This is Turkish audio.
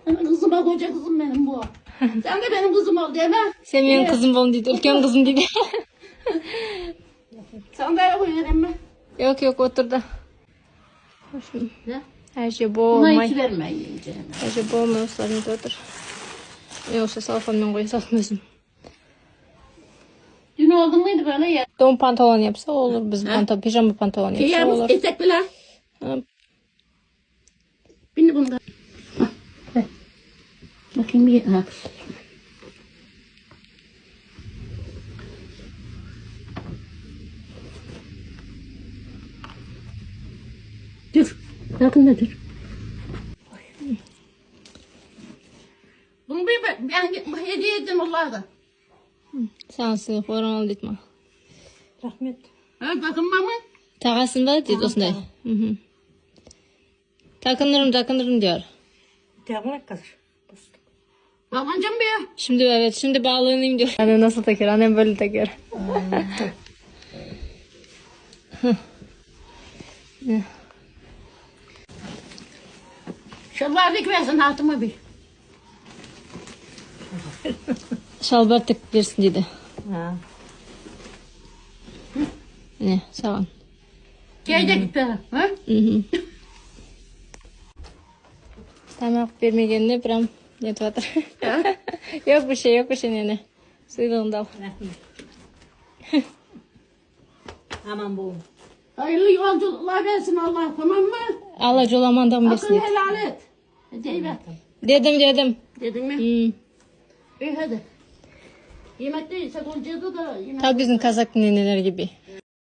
Kızıma koca kızım benim bu. Sen de benim kızım ol değil mi? Sen benim kızım olun dedi. Ülken kızım dedi. Sandalye koyarım mı? Yok otur da. Ne? Her şey Buna boğulmay. hiç verme yiyince. Her şey boğulmay uslarını da otur. Yoksa salfanla koyu satmıyorsun. Dün oldu muydu böyle ya? Don pantolon yapsa olur. Biz pijama pantolon yapsa Kıyamız olur. etek bile. Ha, Bindi bunda. Ver. Bakayım bir. Ha. Dur. Yakında dur. Bunu ben hediye ettim Allah'a. Sensin koran al ditme. Rahmet. Ha bakın mama. Takasın da dedi osnay. Takınırım diyor. Devamına kadar. Bakancam be ya. Şimdi bağlanayım diyor. Annem nasıl takıyor? Annem böyle takıyor. Şalvar dikversin altıma bir. Şalvar tık versin dedi. Ha. Ne sağ ol. Gel de git be. Ha? Tamam vermegenine bir an yatır. Yok bir şey nene. Suyluğunda al. Aman bu. Hayırlı yolculuklar versin Allah, tamam mı? Allah colamandan Hakkını besliyor. helal et. Deyver. Dedim. Dedin mi? Hmm. İyi hadi. Yemek değilse koncadı da yemek. Tabii bizim Kazak neneler gibi.